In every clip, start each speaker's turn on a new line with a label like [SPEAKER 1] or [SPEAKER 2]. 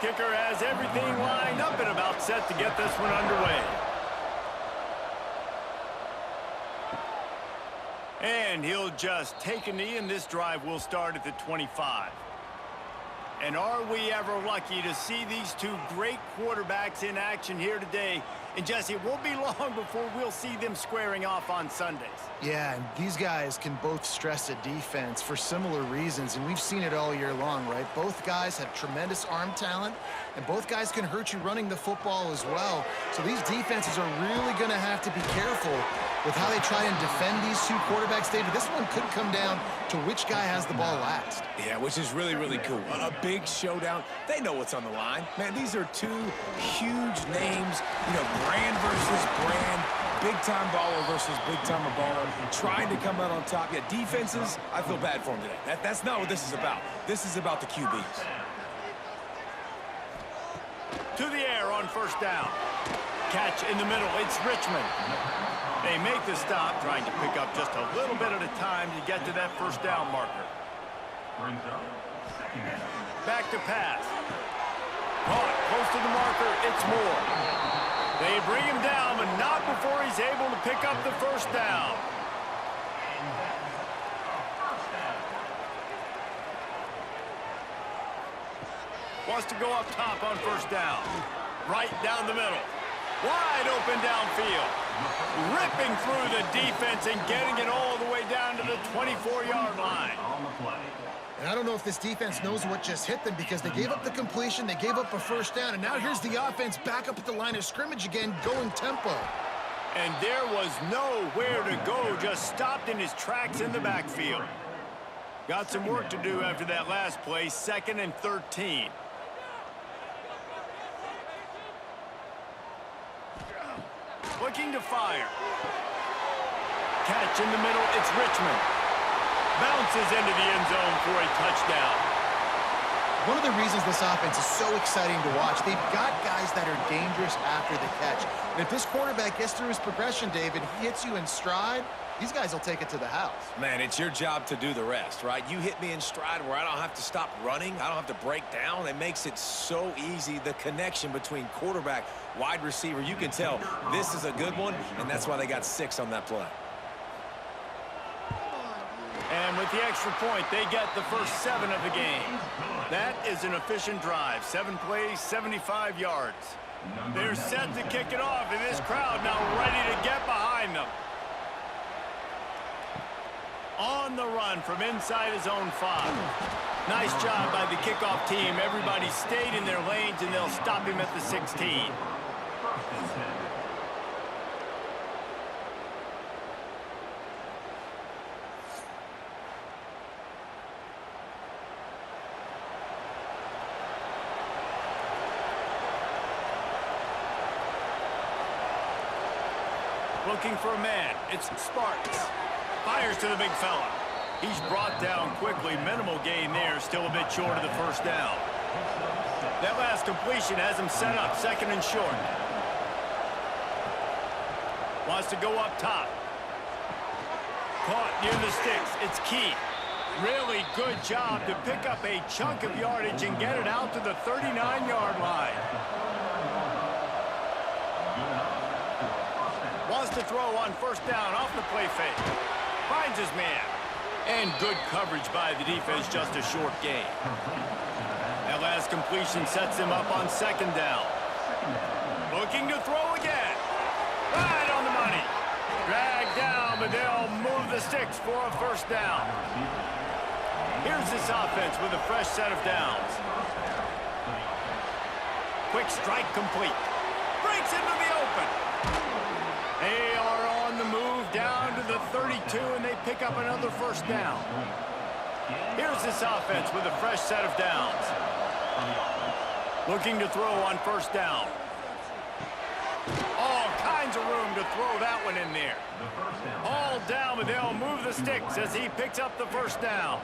[SPEAKER 1] kicker has everything lined up and about set to get this one underway. And he'll just take a knee, and this drive will start at the 25. And are we ever lucky to see these two great quarterbacks in action here today? And Jesse, it won't be long before we'll see them squaring off on Sundays.
[SPEAKER 2] Yeah, and these guys can both stress a defense for similar reasons, and we've seen it all year long, right? Both guys have tremendous arm talent, and both guys can hurt you running the football as well. So these defenses are really going to have to be careful with how they try and defend these two quarterbacks, David. This one could come down to which guy has the ball last.
[SPEAKER 3] Yeah, which is really, really cool. A big showdown. They know what's on the line. Man, these are two huge names, you know, brand versus brand, big-time baller versus big-time baller, trying to come out on top. Yeah, defenses, I feel bad for them today. That's not what this is about. This is about the QBs.
[SPEAKER 1] To the air on first down. Catch in the middle. It's Richmond. They make the stop, trying to pick up just a little bit at a time to get to that first down marker. Back to pass. Caught close to the marker. It's Moore. They bring him down, but not before he's able to pick up the first down. Wants to go up top on first down. Right down the middle. Wide open downfield. Ripping through the defense and getting it all the way down to the 24-yard line.
[SPEAKER 2] And I don't know if this defense knows what just hit them, because they gave up the completion, they gave up a first down, and now here's the offense back up at the line of scrimmage again, going tempo.
[SPEAKER 1] And there was nowhere to go, just stopped in his tracks in the backfield. Got some work to do after that last play, 2nd and 13. Looking to fire. Catch in the middle, it's Richmond. Bounces into the end zone for a touchdown.
[SPEAKER 2] One of the reasons this offense is so exciting to watch, they've got guys that are dangerous after the catch. And if this quarterback gets through his progression, David, he hits you in stride, these guys will take it to the house.
[SPEAKER 3] Man, it's your job to do the rest, right? You hit me in stride where I don't have to stop running. I don't have to break down. It makes it so easy, the connection between quarterback, wide receiver. You can tell this is a good one, and that's why they got 6 on that play.
[SPEAKER 1] And with the extra point, they get the first 7 of the game. That is an efficient drive. 7 plays, 75 yards. They're set to kick it off, and this crowd now ready to get behind them. On the run from inside his own 5. Nice job by the kickoff team. Everybody stayed in their lanes, and they'll stop him at the 16. Looking for a man. It's Sparks. Fires to the big fella. He's brought down quickly. Minimal gain there. Still a bit short of the first down. That last completion has him set up 2nd and short. Wants to go up top. Caught near the sticks. It's Key. Really good job to pick up a chunk of yardage and get it out to the 39-yard line. Wants to throw on first down off the play fake. Finds his man. And good coverage by the defense, just a short gain. That last completion sets him up on 2nd down. Looking to throw again. Right on the money. Dragged down, but they'll move the sticks for a first down. Here's this offense with a fresh set of downs. Quick strike complete. Breaks into the open. They are on the move down to the 32, and they pick up another first down. Here's this offense with a fresh set of downs. Looking to throw on first down. All kinds of room to throw that one in there. All down, but they'll move the sticks as he picks up the first down.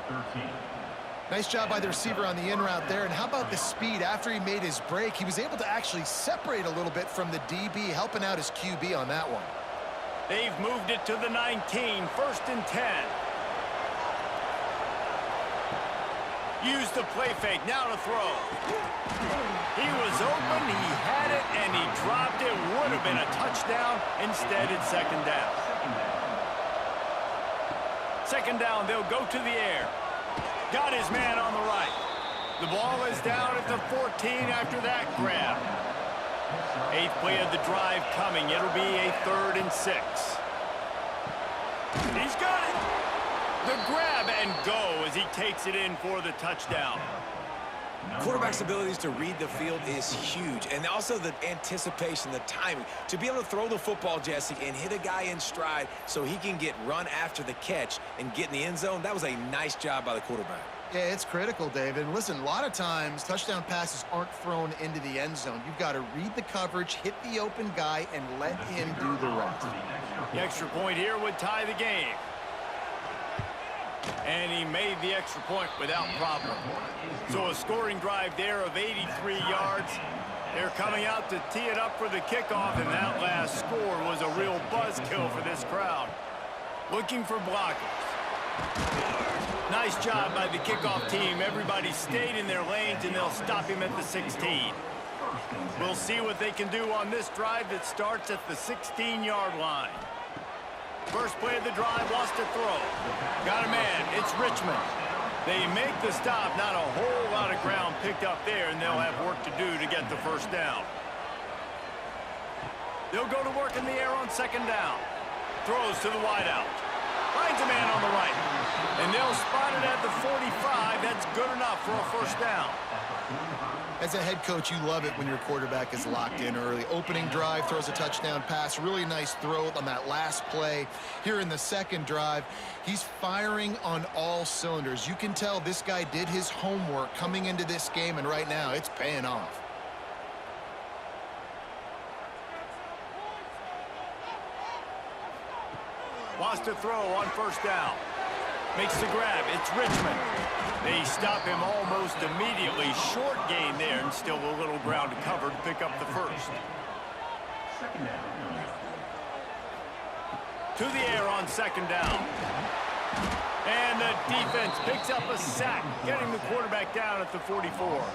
[SPEAKER 2] Nice job by the receiver on the in route there. And how about the speed? After he made his break, he was able to actually separate a little bit from the DB, helping out his QB on that one.
[SPEAKER 1] They've moved it to the 19, 1st and 10. Use the play fake, now to throw. He was open, he had it, and he dropped it. Would have been a touchdown. Instead, it's second down. Second down, they'll go to the air. Got his man on the right. The ball is down at the 14 after that grab. 8th play of the drive coming. It'll be a 3rd and 6. He's got it. The grab and go as he takes it in for the touchdown.
[SPEAKER 3] Quarterback's abilities to read the field is huge, and also the anticipation, the timing. To be able to throw the football, Jesse, and hit a guy in stride so he can get run after the catch and get in the end zone, that was a nice job by the quarterback.
[SPEAKER 2] Yeah, it's critical, David. And listen, a lot of times touchdown passes aren't thrown into the end zone. You've got to read the coverage, hit the open guy, and let him do the rest.
[SPEAKER 1] The extra point here would tie the game. And he made the extra point without problem. So a scoring drive there of 83 yards. They're coming out to tee it up for the kickoff, and that last score was a real buzzkill for this crowd. Looking for blockers. Nice job by the kickoff team. Everybody stayed in their lanes, and they'll stop him at the 16. We'll see what they can do on this drive that starts at the 16-yard line. First play of the drive, wants to throw. Got a man, it's Richmond. They make the stop, not a whole lot of ground picked up there, and they'll have work to do to get the first down. They'll go to work in the air on second down. Throws to the wideout. Finds a man on the right. And they'll spot it at the 45. That's good enough for a first down.
[SPEAKER 2] As a head coach, you love it when your quarterback is locked in early. Opening drive, throws a touchdown pass. Really nice throw on that last play. Here in the second drive, he's firing on all cylinders. You can tell this guy did his homework coming into this game, and right now it's paying off.
[SPEAKER 1] Wants to throw on first down. Makes the grab. It's Richmond. They stop him almost immediately. Short gain there, and still a little ground to cover to pick up the first. To the air on second down. And the defense picks up a sack, getting the quarterback down at the 44.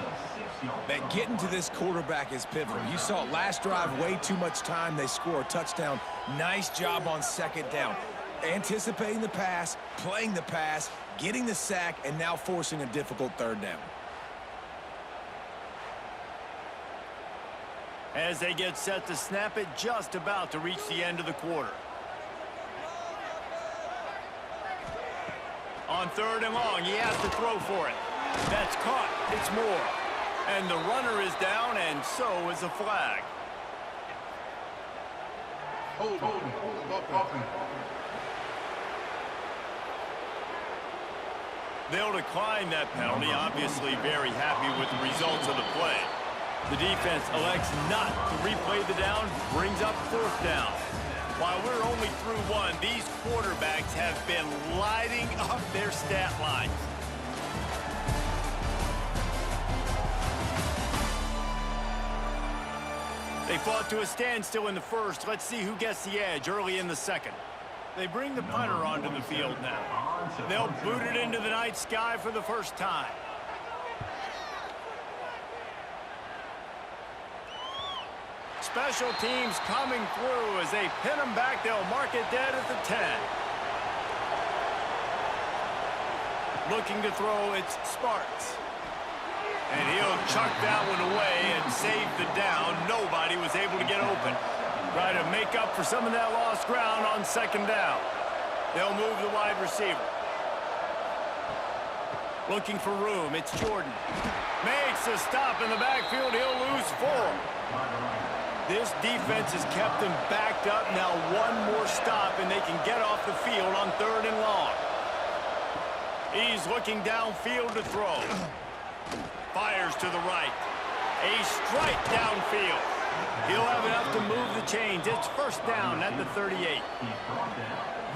[SPEAKER 3] That getting to this quarterback is pivotal. You saw it last drive, way too much time. They score a touchdown. Nice job on second down. Anticipating the pass, playing the pass, getting the sack, and now forcing a difficult third down.
[SPEAKER 1] As they get set to snap it, just about to reach the end of the quarter. On third and long, he has to throw for it. That's caught. It's Moore. And the runner is down, and so is a flag.
[SPEAKER 4] Hold.
[SPEAKER 1] They'll decline that penalty, obviously very happy with the results of the play. The defense elects not to replay the down, brings up fourth down. While we're only through one, these quarterbacks have been lighting up their stat lines. They fought to a standstill in the first. Let's see who gets the edge early in the second. They bring the punter onto the field now. They'll boot it into the night sky for the first time. Special teams coming through as they pin them back. They'll mark it dead at the 10. Looking to throw, it's Sparks. And he'll chuck that one away and save the down. Nobody was able to get open. Try to make up for some of that lost ground on second down. They'll move the wide receiver. Looking for room, it's Jordan. Makes a stop in the backfield. He'll lose 4. This defense has kept them backed up. Now one more stop, and they can get off the field on third and long. He's looking downfield to throw. Fires to the right. A strike downfield. He'll have enough to move the chains. It's first down at the 38.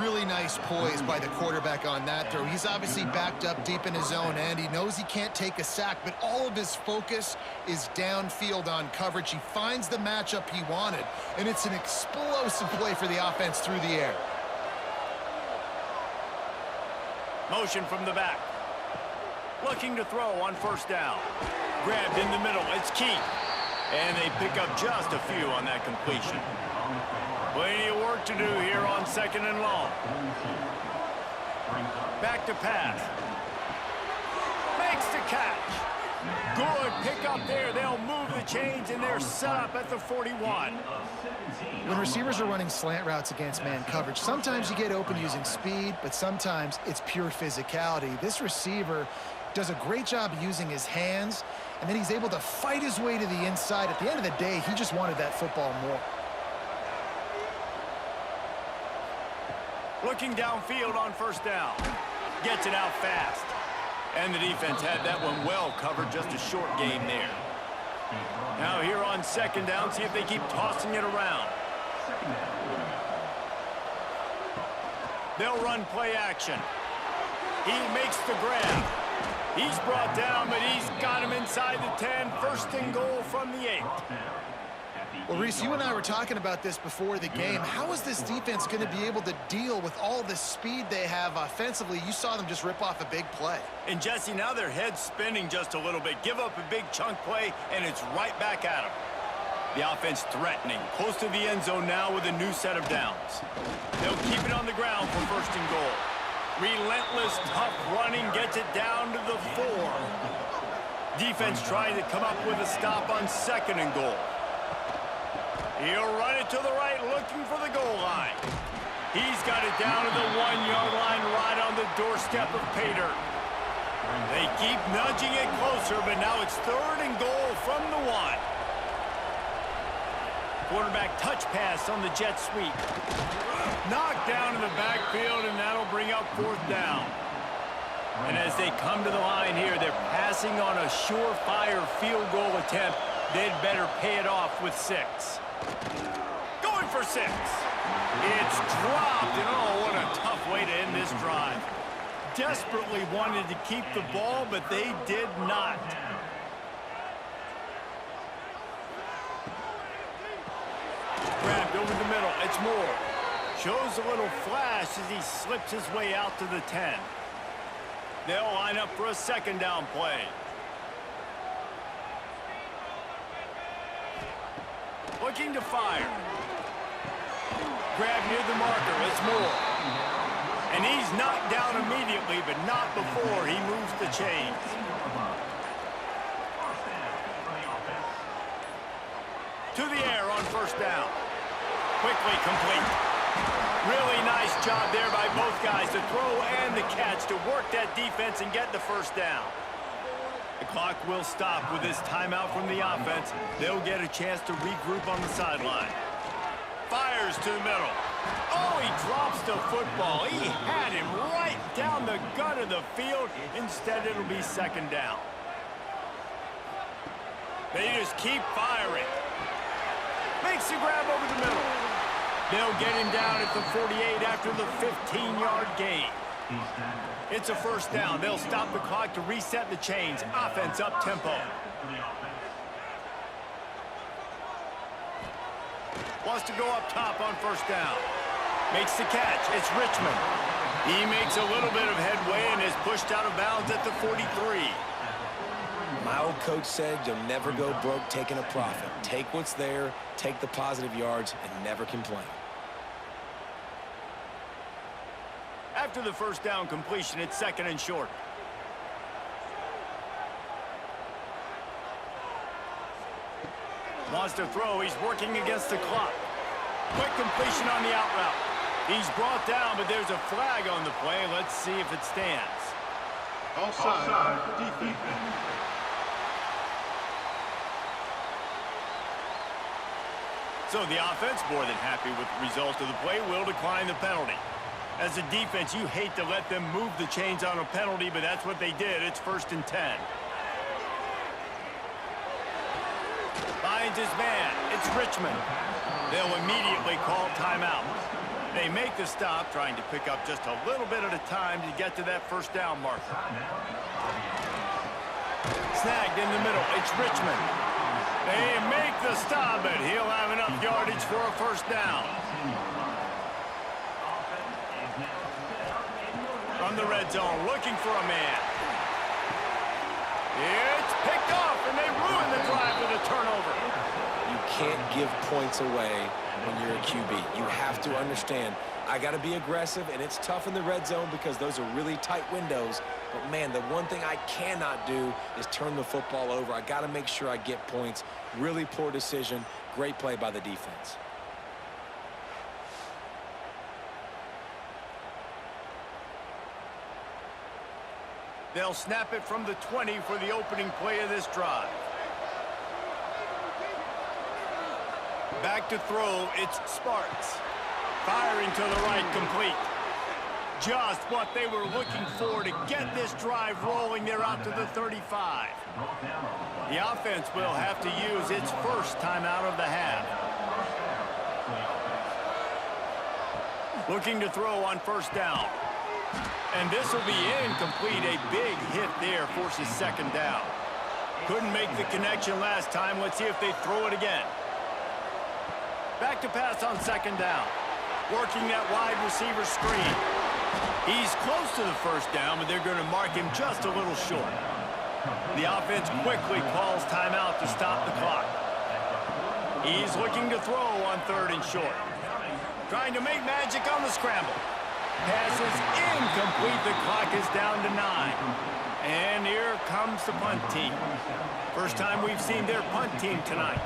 [SPEAKER 2] Really nice poise by the quarterback on that throw. He's obviously backed up deep in his own end. He knows he can't take a sack, but all of his focus is downfield on coverage. He finds the matchup he wanted, and it's an explosive play for the offense through the air.
[SPEAKER 1] Motion from the back. Looking to throw on first down. Grabbed in the middle. It's Keith. And they pick up just a few on that completion. Plenty of work to do here on second and long. Back to pass. Makes the catch. Good pick up there. They'll move the chains, and they're set up at the 41.
[SPEAKER 2] When receivers are running slant routes against man coverage, sometimes you get open using speed, but sometimes it's pure physicality. This receiver does a great job using his hands, and then he's able to fight his way to the inside. At the end of the day, he just wanted that football more.
[SPEAKER 1] Looking downfield on first down. Gets it out fast. And the defense had that one well covered, just a short gain there. Now here on second down, see if they keep tossing it around. They'll run play action. He makes the grab. He's brought down, but he's got him inside the 10. First and goal from the 8.
[SPEAKER 2] Well, Reese, you and I were talking about this before the game. How is this defense going to be able to deal with all the speed they have offensively? You saw them just rip off a big play.
[SPEAKER 1] And, Jesse, now their head's spinning just a little bit. Give up a big chunk play, and it's right back at them. The offense threatening. Close to the end zone now with a new set of downs. They'll keep it on the ground for first and goal. Relentless, tough running gets it down to the 4. Defense trying to come up with a stop on second and goal. He'll run it to the right, looking for the goal line. He's got it down to the 1-yard line, right on the doorstep of Pater. They keep nudging it closer, but now it's third and goal from the 1. Quarterback touch pass on the jet sweep. Knocked down in the backfield, and that'll bring up fourth down. And as they come to the line here, they're passing on a surefire field goal attempt. They'd better pay it off with 6. Going for 6. It's dropped, and oh, what a tough way to end this drive. Desperately wanted to keep the ball, but they did not. Grabbed over the middle. It's Moore. Shows a little flash as he slips his way out to the 10. They'll line up for a second down play. Looking to fire. Grab near the marker. It's Moore. And he's knocked down immediately, but not before he moves the chains. To the air on first down. Quickly complete. Really nice job there by both guys, the throw and the catch, to work that defense and get the first down. The clock will stop with this timeout from the offense. They'll get a chance to regroup on the sideline. Fires to the middle. Oh, he drops the football. He had him right down the gut of the field. Instead, it'll be second down. They just keep firing. Makes the grab over the middle. They'll get him down at the 48 after the 15-yard gain. It's a first down. They'll stop the clock to reset the chains. Offense up tempo. Wants to go up top on first down. Makes the catch. It's Richmond. He makes a little bit of headway and is pushed out of bounds at the 43.
[SPEAKER 3] My old coach said you'll never go broke taking a profit. Take what's there, take the positive yards, and never complain.
[SPEAKER 1] After the first down completion, it's second and short. Wants to throw. He's working against the clock. Quick completion on the out route. He's brought down, but there's a flag on the play. Let's see if it stands.
[SPEAKER 4] Offside. Defense.
[SPEAKER 1] So the offense, more than happy with the result of the play, will decline the penalty. As a defense, you hate to let them move the chains on a penalty, but that's what they did. It's first and 10. Finds his man. It's Richmond. They'll immediately call timeout. They make the stop, trying to pick up just a little bit at a time to get to that first down marker. Snagged in the middle. It's Richmond. They make the stop, but he'll have enough yardage for a first down. From the red zone, looking for a man. It's picked off, and they ruin the drive with a turnover.
[SPEAKER 3] You can't give points away when you're a QB. You have to understand, I got to be aggressive, and it's tough in the red zone because those are really tight windows. But, man, the one thing I cannot do is turn the football over. I got to make sure I get points. Really poor decision. Great play by the defense.
[SPEAKER 1] They'll snap it from the 20 for the opening play of this drive. Back to throw, it's Sparks. Firing to the right, complete. Just what they were looking for to get this drive rolling. They're out to the 35. The offense will have to use its first timeout of the half. Looking to throw on first down. And this will be incomplete. A big hit there forces second down. Couldn't make the connection last time. Let's see if they throw it again. Back to pass on second down. Working that wide receiver screen. He's close to the first down, but they're going to mark him just a little short. The offense quickly calls timeout to stop the clock. He's looking to throw on third and short. Trying to make magic on the scramble. Pass is incomplete. The clock is down to 9. And here comes the punt team. First time we've seen their punt team tonight.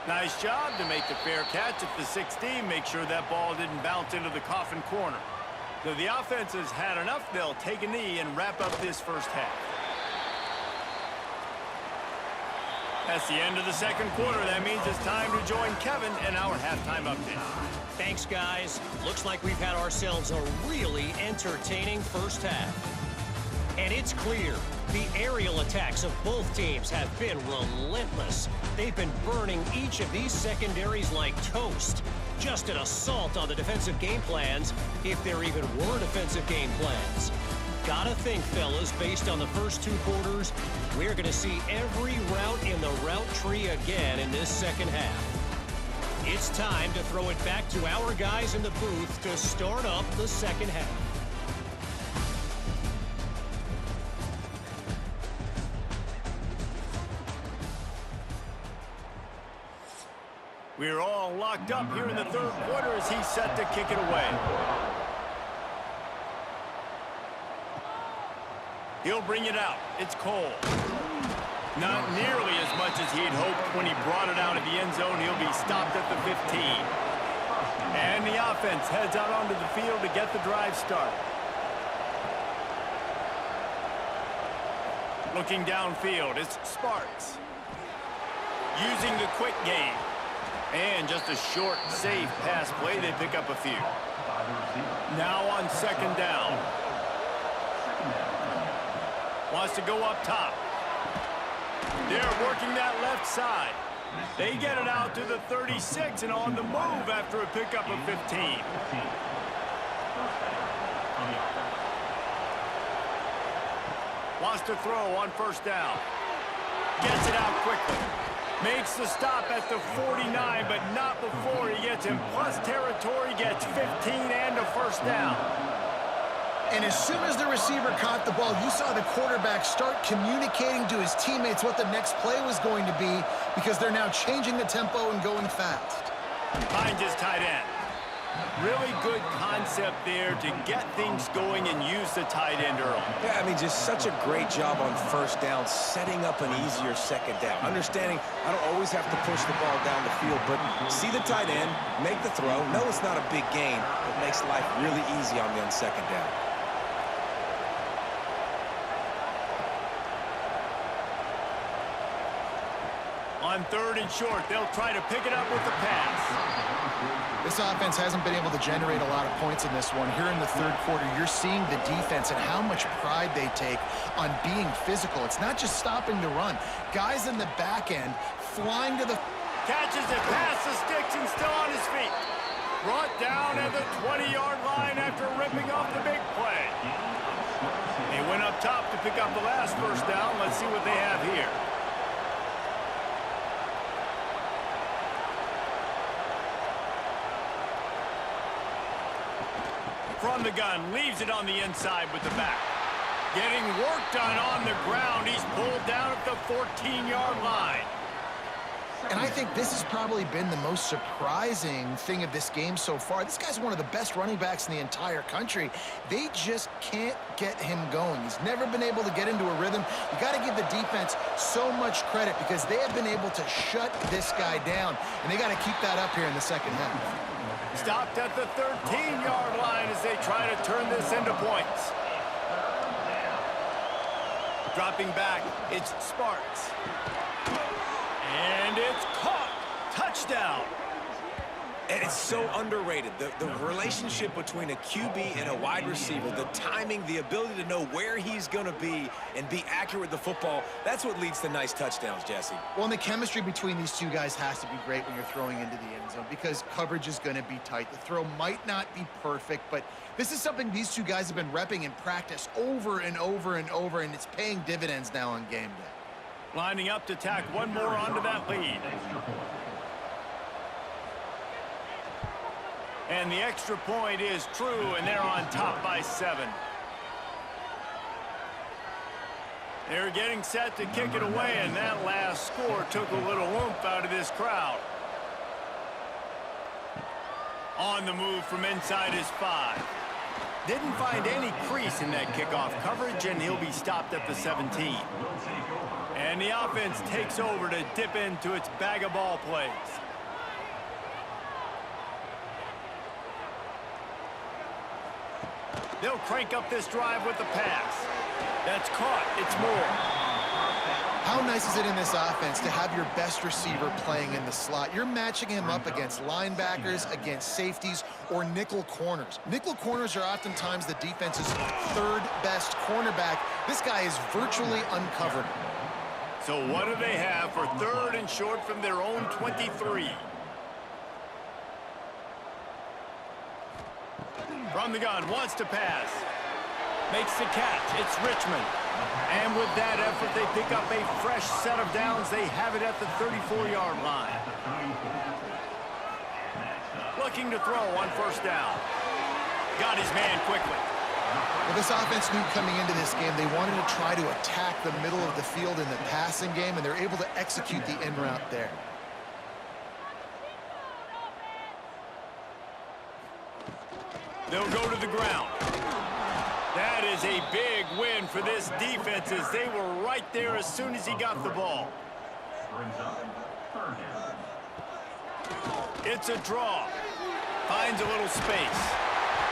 [SPEAKER 1] Nice job to make the fair catch at the 16. Make sure that ball didn't bounce into the coffin corner. So the offense has had enough. They'll take a knee and wrap up this first half. That's the end of the second quarter. That means it's time to join Kevin and our halftime update.
[SPEAKER 5] Thanks, guys. Looks like we've had ourselves a really entertaining first half. And it's clear, the aerial attacks of both teams have been relentless. They've been burning each of these secondaries like toast. Just an assault on the defensive game plans, if there even were defensive game plans. Gotta think, fellas, based on the first two quarters, we're going to see every route in the route tree again in this second half. It's time to throw it back to our guys in the booth to start up the second half.
[SPEAKER 1] We're all locked up here in the third quarter as he's set to kick it away. He'll bring it out. It's Cole. Not nearly as much as he'd hoped when he brought it out of the end zone. He'll be stopped at the 15. And the offense heads out onto the field to get the drive started. Looking downfield, it's Sparks. Using the quick game. And just a short, safe pass play. They pick up a few. Now on second down. Wants to go up top. They're working that left side. They get it out to the 36 and on the move after a pickup of 15. Wants to throw on first down. Gets it out quickly. Makes the stop at the 49, but not before he gets in plus territory, gets 15 and a first down.
[SPEAKER 2] And as soon as the receiver caught the ball, you saw the quarterback start communicating to his teammates what the next play was going to be because they're now changing the tempo and going fast.
[SPEAKER 1] Finds his tight end. Really good concept there to get things going and use the tight end early.
[SPEAKER 3] Yeah, I mean, just such a great job on first down, setting up an easier second down. Understanding I don't always have to push the ball down the field, but see the tight end, make the throw. No, it's not a big gain, but makes life really easy on me on second down.
[SPEAKER 1] On third and short, they'll try to pick it up with the pass.
[SPEAKER 2] This offense hasn't been able to generate a lot of points in this one. Here in the third quarter, you're seeing the defense and how much pride they take on being physical. It's not just stopping the run. Guys in the back end flying to the...
[SPEAKER 1] Catches it past the sticks and still on his feet. Brought down at the 20-yard line after ripping off the big play. They went up top to pick up the last first down. Let's see what they have here. From the gun, leaves it on the inside with the back. Getting work done on the ground. He's pulled down at the 14-yard line.
[SPEAKER 2] And I think this has probably been the most surprising thing of this game so far. This guy's one of the best running backs in the entire country. They just can't get him going. He's never been able to get into a rhythm. You got to give the defense so much credit because they have been able to shut this guy down, and they got to keep that up here in the second half.
[SPEAKER 1] Stopped at the 13-yard line as they try to turn this into points. Dropping back, it's Sparks. And it's caught. Touchdown.
[SPEAKER 3] And it's so underrated. The relationship between a QB and a wide receiver, the timing, the ability to know where he's going to be and be accurate with the football, that's what leads to nice touchdowns, Jesse.
[SPEAKER 2] Well, and the chemistry between these two guys has to be great when you're throwing into the end zone because coverage is going to be tight. The throw might not be perfect, but this is something these two guys have been repping in practice over and over and over, and it's paying dividends now on game day.
[SPEAKER 1] Lining up to tack one more onto that lead. And the extra point is true, and they're on top by 7. They're getting set to kick it away, and that last score took a little oomph out of this crowd. On the move from inside his 5. Didn't find any crease in that kickoff coverage, and he'll be stopped at the 17. And the offense takes over to dip into its bag of ball plays. They'll crank up this drive with the pass. That's caught. It's Moore.
[SPEAKER 2] How nice is it in this offense to have your best receiver playing in the slot? You're matching him up against linebackers, against safeties, or nickel corners. Nickel corners are oftentimes the defense's third best cornerback. This guy is virtually uncovered.
[SPEAKER 1] So what do they have for 3rd and short from their own 23? From the gun, wants to pass. Makes the catch. It's Richmond. And with that effort, they pick up a fresh set of downs. They have it at the 34-yard line. Looking to throw on 1st down. Got his man quickly.
[SPEAKER 2] Well, this offense knew coming into this game they wanted to try to attack the middle of the field in the passing game, and they're able to execute the in route there.
[SPEAKER 1] They'll go to the ground. That is a big win for this defense as they were right there as soon as he got the ball. It's a draw. Finds a little space.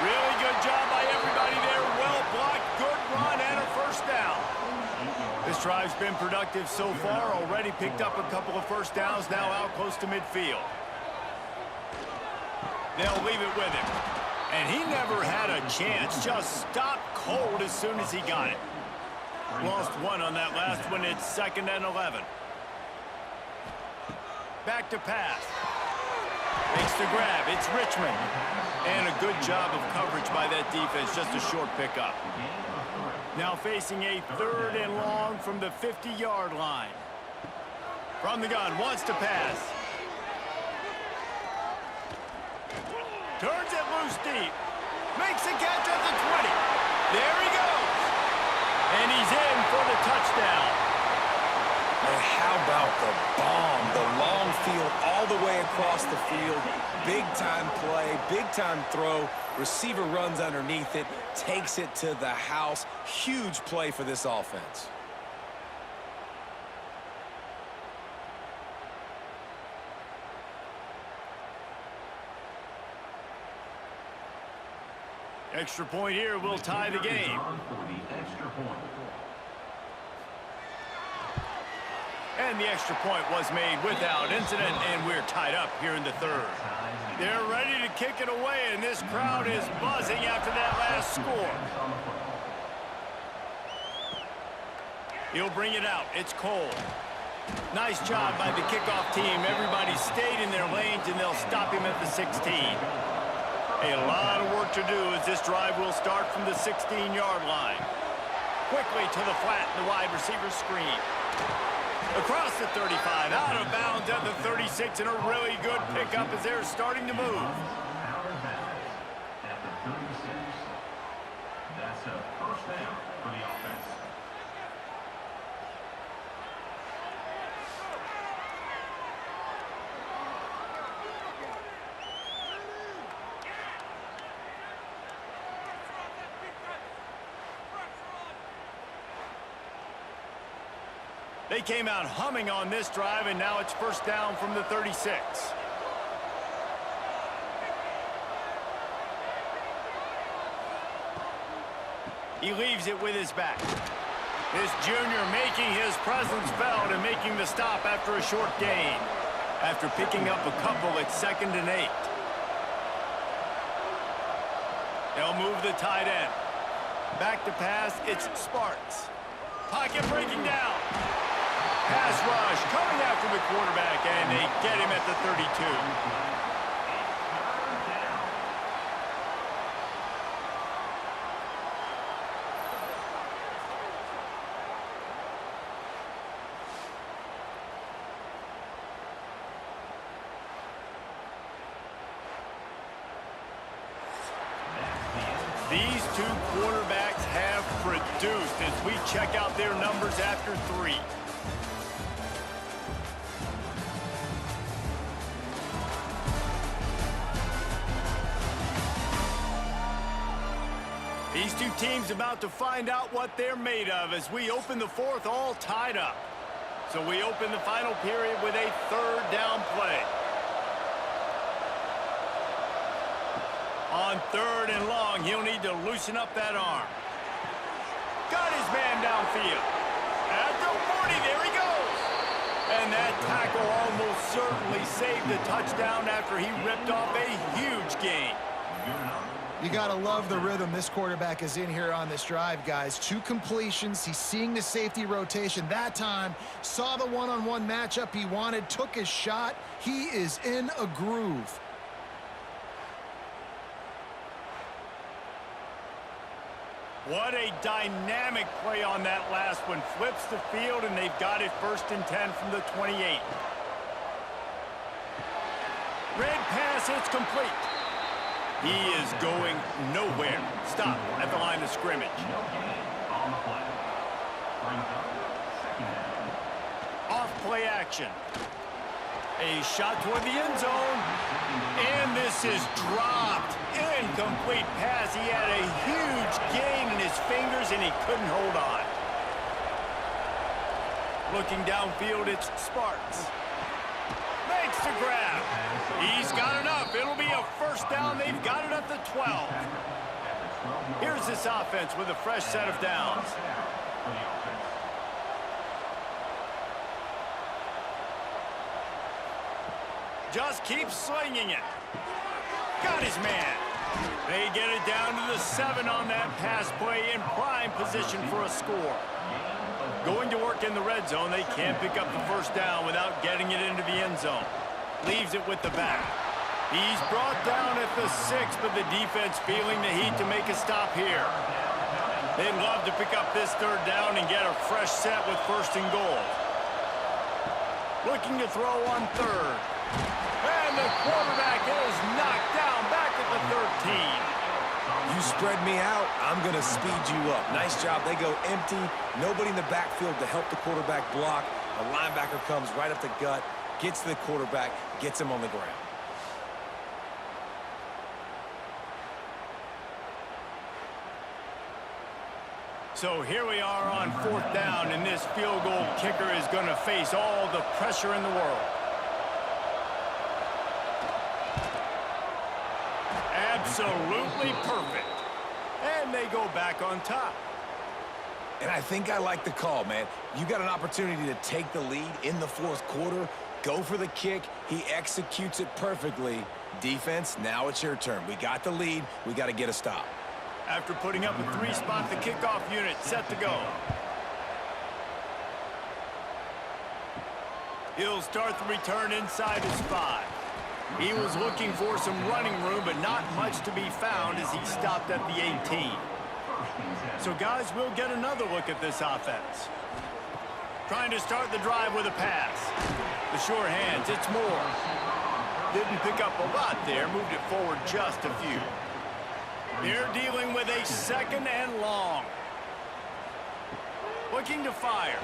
[SPEAKER 1] Really good job by everybody there. Well blocked, good run, and a 1st down. This drive's been productive so far. Already picked up a couple of 1st downs, now out close to midfield. They'll leave it with him. And he never had a chance. Just stopped cold as soon as he got it. Lost 1 on that last one. It's 2nd and 11. Back to pass. Makes the grab. It's Richmond. And a good job of coverage by that defense. Just a short pickup. Now facing a 3rd and long from the 50-yard line. From the gun. Wants to pass. Turns it loose deep. Makes the catch at the 20. There he goes. And he's in for the touchdown.
[SPEAKER 3] And how about the bomb? The long field all the way across the field. Big-time play, big-time throw. Receiver runs underneath it, takes it to the house. Huge play for this offense.
[SPEAKER 1] Extra point here will tie the game. And the extra point was made without incident, and we're tied up here in the 3rd. They're ready to kick it away, and this crowd is buzzing after that last score. He'll bring it out. It's Cole. Nice job by the kickoff team. Everybody stayed in their lanes, and they'll stop him at the 16. A lot of work to do as this drive will start from the 16-yard line. Quickly to the flat, the wide receiver screen. Across the 35, out of bounds at the 36, and a really good pickup as they're starting to move.
[SPEAKER 4] That's a first down for the offense.
[SPEAKER 1] They came out humming on this drive, and now it's first down from the 36. He leaves it with his back. This junior making his presence felt and making the stop after a short gain. After picking up a couple at 2nd and 8. They'll move the tight end. Back to pass, it's Sparks. Pocket breaking down. Pass rush coming after the quarterback, and they get him at the 32. These two quarterbacks have produced as we check out their numbers after 3. These two teams about to find out what they're made of as we open the 4th all tied up. So we open the final period with a 3rd down play. On 3rd and long, he'll need to loosen up that arm. Got his man downfield. At the 40, there he goes. And that tackle almost certainly saved the touchdown after he ripped off a huge gain.
[SPEAKER 2] You got to love the rhythm this quarterback is in here on this drive, guys. 2 completions. He's seeing the safety rotation that time. Saw the one-on-one matchup he wanted. Took his shot. He is in a groove.
[SPEAKER 1] What a dynamic play on that last one. Flips the field, and they've got it 1st and 10 from the 28. Red pass, it's complete. He is going nowhere. Stop at the line of scrimmage. Off play action. A shot toward the end zone. And this is dropped. Incomplete pass. He had a huge gain in his fingers, and he couldn't hold on. Looking downfield, it's Sparks. Makes the grab. He's got enough. It'll be a first down. They've got it at the 12. Here's this offense with a fresh set of downs. Just keep slinging it. Got his man. They get it down to the 7 on that pass play in prime position for a score. Going to work in the red zone, they can't pick up the first down without getting it into the end zone. Leaves it with the back. He's brought down at the 6, but the defense feeling the heat to make a stop here. They'd love to pick up this 3rd down and get a fresh set with 1st and goal. Looking to throw on 3rd. And the quarterback is knocked down back at the 13.
[SPEAKER 3] You spread me out, I'm going to speed you up. Nice job. They go empty. Nobody in the backfield to help the quarterback block. The linebacker comes right up the gut, gets to the quarterback, gets him on the ground.
[SPEAKER 1] So here we are on 4th down, and this field goal kicker is going to face all the pressure in the world. Absolutely perfect. And they go back on top.
[SPEAKER 3] And I think I like the call, man. You got an opportunity to take the lead in the 4th quarter. Go for the kick. He executes it perfectly. Defense, now it's your turn. We got the lead. We got to get a stop.
[SPEAKER 1] After putting up a 3 spot, the kickoff unit set to go. He'll start the return inside his 5. He was looking for some running room, but not much to be found as he stopped at the 18. So, guys, we'll get another look at this offense. Trying to start the drive with a pass. The sure hands, it's Moore. Didn't pick up a lot there, moved it forward just a few. They're dealing with a 2nd and long. Looking to fire.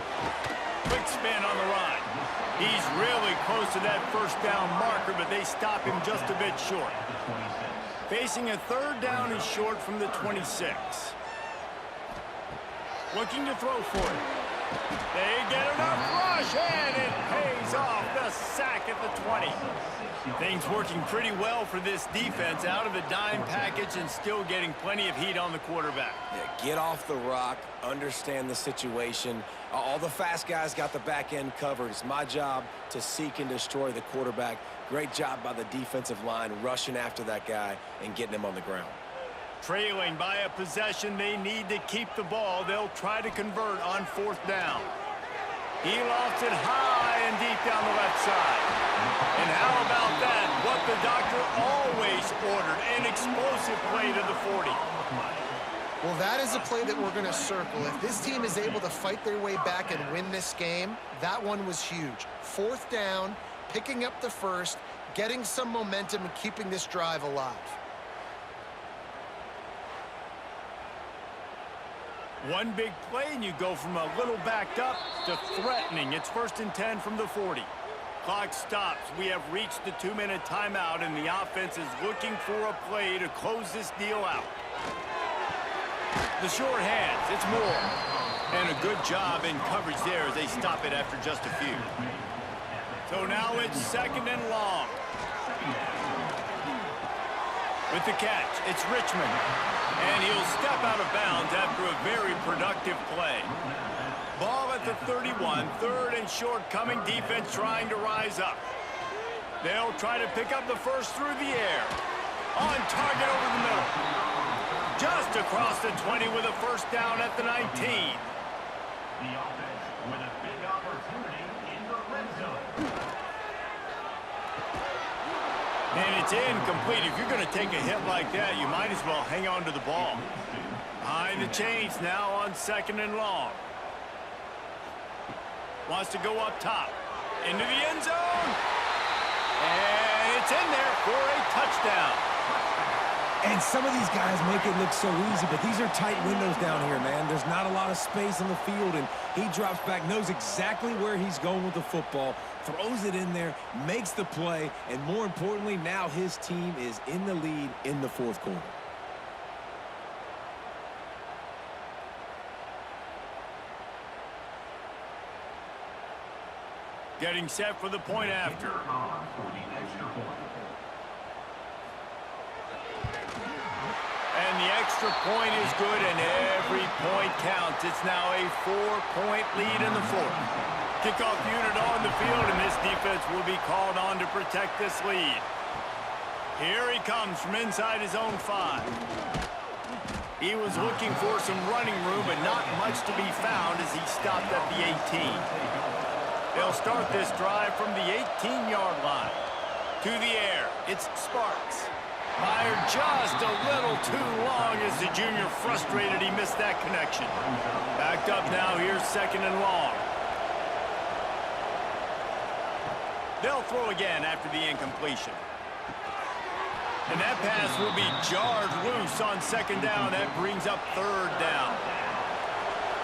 [SPEAKER 1] Quick spin on the run. He's really close to that 1st down marker, but they stop him just a bit short. Facing a 3rd down and short from the 26. Looking to throw for it. They get enough rush, and it pays off. The sack at the 20. Things working pretty well for this defense, out of the dime package and still getting plenty of heat on the quarterback.
[SPEAKER 3] Yeah, get off the rock, understand the situation. All the fast guys got the back end covered. It's my job to seek and destroy the quarterback. Great job by the defensive line rushing after that guy and getting him on the ground.
[SPEAKER 1] Trailing by a possession, they need to keep the ball. They'll try to convert on 4th down. He lofts it high and deep down the left side. And how about that? What the doctor always ordered, an explosive play to the 40.
[SPEAKER 2] Well, that is a play that we're going to circle. If this team is able to fight their way back and win this game, that one was huge. 4th down, picking up the 1st, getting some momentum and keeping this drive alive.
[SPEAKER 1] One big play, and you go from a little backed up to threatening. It's 1st and 10 from the 40. Clock stops. We have reached the 2-minute timeout, and the offense is looking for a play to close this deal out. The short hands, it's Moore. And a good job in coverage there as they stop it after just a few. So now it's 2nd and long. With the catch, it's Richmond. And he'll step out of bounds after a very productive play. Ball at the 31, 3rd and short coming. Defense trying to rise up. They'll try to pick up the 1st through the air. On target over the middle. Just across the 20 with a 1st down at the 19.
[SPEAKER 4] The offense with a big opportunity in the red zone.
[SPEAKER 1] And it's incomplete. If you're going to take a hit like that, you might as well hang on to the ball. Behind the chains now on 2nd and long. Wants to go up top. Into the end zone. And it's in there for a touchdown.
[SPEAKER 3] And some of these guys make it look so easy, but these are tight windows down here, man. There's not a lot of space on the field, and he drops back, knows exactly where he's going with the football, throws it in there, makes the play, and more importantly, now his team is in the lead in the 4th quarter.
[SPEAKER 1] Getting set for the point after. And the extra point is good, and every point counts. It's now a 4-point lead in the 4th. Kickoff unit on the field, and this defense will be called on to protect this lead. Here he comes from inside his own 5. He was looking for some running room, but not much to be found as he stopped at the 18. They'll start this drive from the 18-yard line. To the air, it's Sparks. Fired just a little too long as the junior frustrated he missed that connection. Backed up now, here's 2nd and long. They'll throw again after the incompletion. And that pass will be jarred loose on 2nd down. That brings up 3rd down.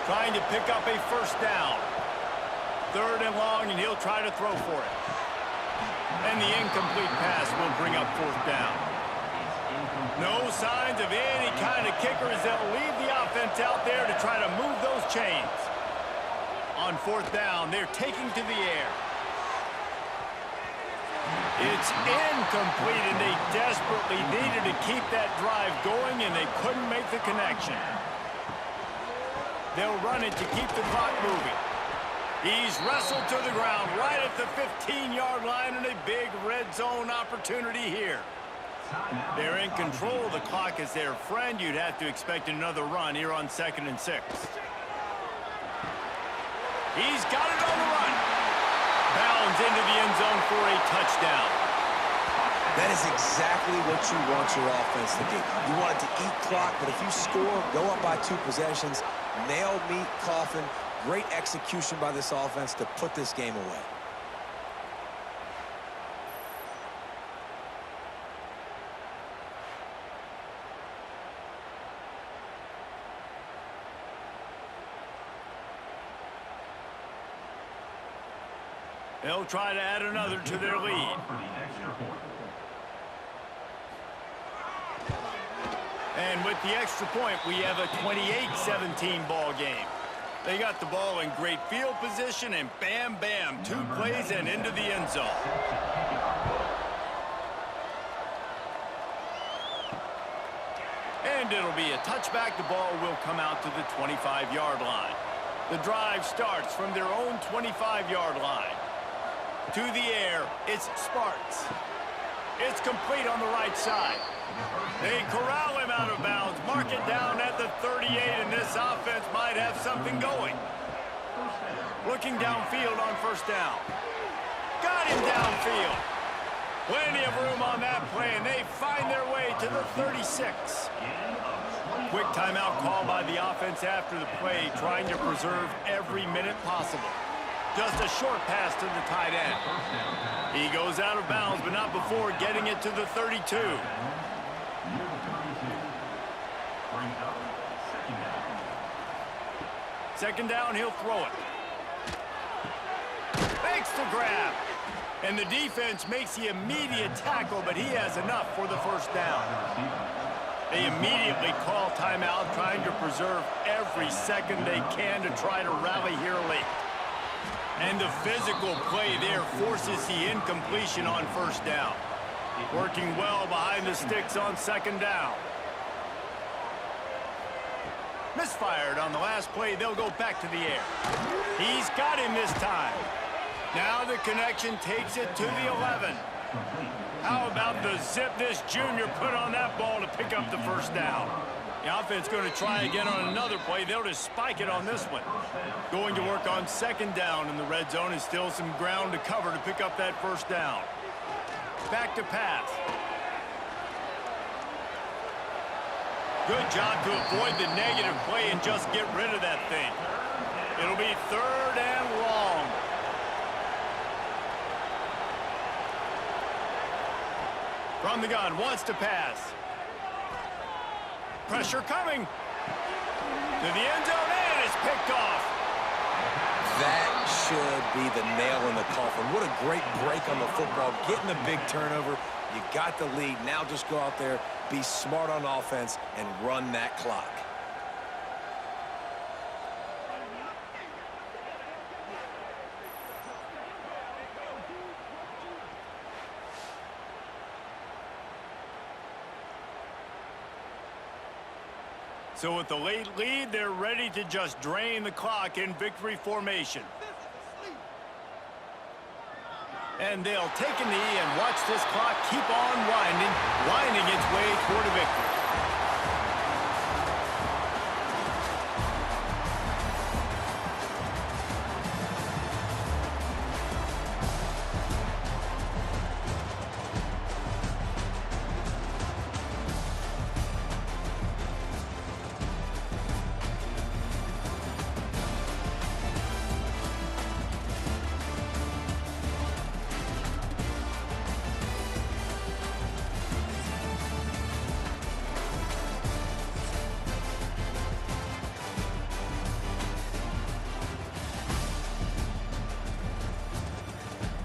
[SPEAKER 1] Trying to pick up a 1st down. 3rd and long, and he'll try to throw for it. And the incomplete pass will bring up 4th down. No signs of any kind of kickers. They'll leave the offense out there to try to move those chains. On 4th down, they're taking to the air. It's incomplete, and they desperately needed to keep that drive going, and they couldn't make the connection. They'll run it to keep the clock moving. He's wrestled to the ground right at the 15-yard line, and a big red zone opportunity here. They're in control of the clock as their friend. You'd have to expect another run here on 2nd and 6. He's got it on the run. Bounds into the end zone for a touchdown.
[SPEAKER 3] That is exactly what you want your offense to do. You want it to eat clock, but if you score, go up by 2 possessions, nail, meet, coffin. Great execution by this offense to put this game away.
[SPEAKER 1] They'll try to add another to their lead. And with the extra point, we have a 28-17 ball game. They got the ball in great field position, and bam, bam, 2 plays and into the end zone. And it'll be a touchback. The ball will come out to the 25-yard line. The drive starts from their own 25-yard line. To the air, it's Sparks. It's complete on the right side. They corral him out of bounds, mark it down at the 38, and this offense might have something going. Looking downfield on first down. Got him downfield. Plenty of room on that play, and they find their way to the 36. Quick timeout call by the offense after the play, trying to preserve every minute possible. Just a short pass to the tight end. He goes out of bounds, but not before getting it to the 32. Second down, he'll throw it. Makes the grab. And the defense makes the immediate tackle, but he has enough for the first down. They immediately call timeout, trying to preserve every second they can to try to rally here late. And the physical play there forces the incompletion on first down. Working well behind the sticks on second down. Misfired on the last play. They'll go back to the air. He's got him this time. Now the connection takes it to the 11. How about the zip this junior put on that ball to pick up the first down? The offense going to try again on another play. They'll just spike it on this one. Going to work on second down in the red zone, and still some ground to cover to pick up that first down. Back to pass. Good job to avoid the negative play and just get rid of that thing. It'll be third and long. From the gun, wants to pass. Pressure coming. To the end zone, and it's picked off.
[SPEAKER 3] That should be the nail in the coffin. What a great break on the football. Getting the big turnover. You got the lead. Now just go out there, be smart on offense, and run that clock.
[SPEAKER 1] So with the late lead, they're ready to just drain the clock in victory formation. And they'll take a knee and watch this clock keep on winding its way toward a victory.